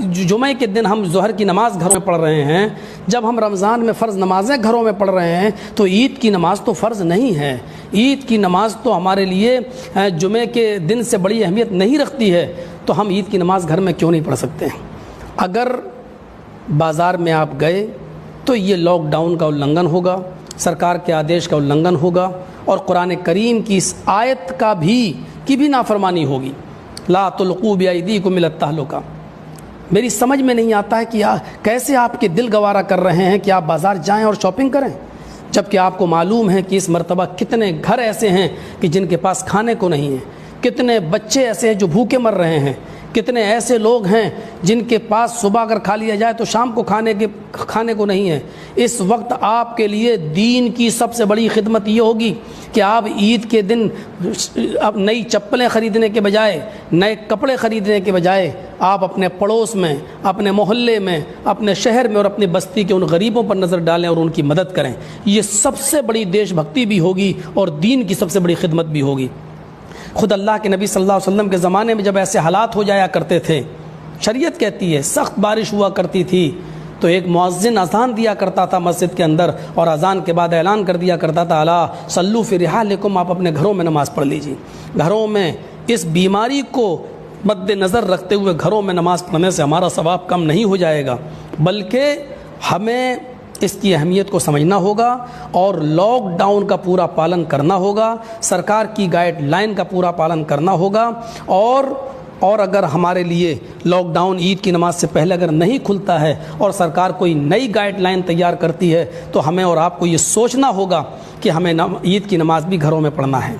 جمعے کے دن ہم ظہر کی نماز گھروں میں پڑھ رہے ہیں، جب ہم رمضان میں فرض نمازیں گھروں میں پڑھ رہے ہیں تو عید کی نماز تو فرض نہیں ہے۔ عید کی نماز تو ہمارے لیے جمعے کے دن سے بڑی اہمیت نہیں رکھتی ہے، تو ہم عید کی نماز گھر میں کیوں نہیں پڑھ سکتے ہیں؟ اگر بازار میں آپ گئے تو یہ لاک ڈاؤن کا النگھن ہوگا، سرکار کے آدیش کا النگھن ہوگا، اور قرآن کریم کی اس آیت کی بھی نافرمانی ہوگی، لا تلقوا بایدیکم الی التہلکہ۔ میری سمجھ میں نہیں آتا ہے کہ کیسے آپ کے دل گوارا کر رہے ہیں کہ آپ بازار جائیں اور شاپنگ کریں، جبکہ آپ کو معلوم ہے کہ اس مرتبہ کتنے گھر ایسے ہیں کہ جن کے پاس کھانے کو نہیں ہے، کتنے بچے ایسے ہیں جو بھوکے مر رہے ہیں، کتنے ایسے لوگ ہیں جن کے پاس صبح اگر کھا لیا جائے تو شام کو کھانے کو نہیں ہے۔ اس وقت آپ کے لیے دین کی سب سے بڑی خدمت یہ ہوگی کہ آپ عید کے دن اب نئی چپلیں خریدنے کے بجائے، نئے کپڑے خریدنے کے بجائے، آپ اپنے پڑوس میں، اپنے محلے میں، اپنے شہر میں اور اپنی بستی کے ان غریبوں پر نظر ڈالیں اور ان کی مدد کریں۔ یہ سب سے بڑی دیش بھکتی بھی ہوگی اور دین کی سب سے بڑی خدمت بھی ہوگی۔ خود اللہ کے نبی صلی اللہ علیہ وسلم کے زمانے میں جب ایسے حالات ہو جایا کرتے تھے، شریعت کہتی ہے سخت بارش ہوا کرتی تھی، تو ایک مؤذن اذان دیا کرتا تھا مسجد کے اندر، اور اذان کے بعد اعلان کر دیا کرتا تھا الا صلوا فی رحالکم، آپ اپنے گھروں میں نماز پڑھ لیجیے۔ گھروں میں اس بیماری کو مد نظر رکھتے ہوئے گھروں میں نماز پڑھنے سے ہمارا ثواب کم نہیں ہو جائے گا، بلکہ ہمیں اس کی اہمیت کو سمجھنا ہوگا اور لاک ڈاؤن کا پورا پالن کرنا ہوگا، سرکار کی گائیڈ لائن کا پورا پالن کرنا ہوگا، اور اگر ہمارے لیے لاک ڈاؤن عید کی نماز سے پہلے اگر نہیں کھلتا ہے اور سرکار کوئی نئی گائیڈ لائن تیار کرتی ہے تو ہمیں اور آپ کو یہ سوچنا ہوگا کہ ہمیں عید کی نماز بھی گھروں میں پڑھنا ہے۔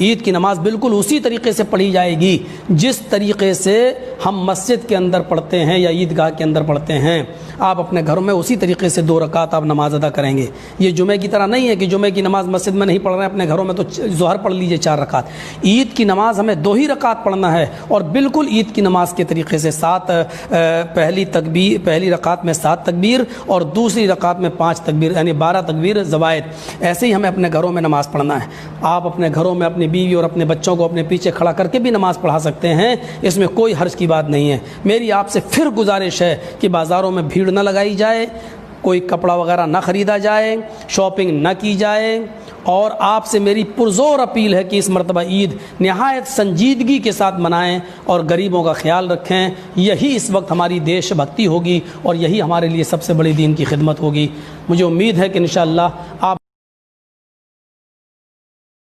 عید کی نماز بالکل اسی طریقے سے پڑھی جائے گی جس طریقے سے ہم مسجد کے اندر پڑھتے ہیں یا عیدگاہ کے اندر پڑھتے ہیں۔ آپ اپنے گھروں میں اسی طریقے سے 2 رکعت آپ نماز ادا کریں گے۔ یہ جمعے کی طرح نہیں ہے کہ جمعے کی نماز مسجد میں نہیں پڑھ رہے ہیں، اپنے گھروں میں تو ظہر پڑھ لیجئے 4 رکعت۔ عید کی نماز ہمیں 2 ہی رکعت پڑھنا ہے، اور بالکل عید کی نماز کے طریقے سے پہلی رکعت میں 7 تکبیر اور دوسری رکعت میں 5 تکبیر، یعنی 12 تکبیر زوائد۔ ایسے ہی ہمیں اپنے گھروں میں نماز پڑھنا ہے۔ آپ اپنے گھروں میں اپنی بیوی اور اپنے بچوں کو اپنے پیچھے کھڑا کر کے بھی نماز پڑھا سکتے ہیں، اس میں کوئی حرج کی بات نہیں ہے۔ میری آپ سے پھر گزارش ہے کہ بازاروں میں بھیڑ نہ لگائی جائے، کوئی کپڑا وغیرہ نہ خریدا جائے، شاپنگ نہ کی جائے، اور آپ سے میری پرزور اپیل ہے کہ اس مرتبہ عید نہایت سنجیدگی کے ساتھ منائیں اور غریبوں کا خیال رکھیں۔ یہی اس وقت ہماری دیش بھکتی ہوگی اور یہی ہمارے لیے سب سے بڑی دین کی خدمت ہوگی۔ مجھے امید ہے کہ انشاءاللہ آپ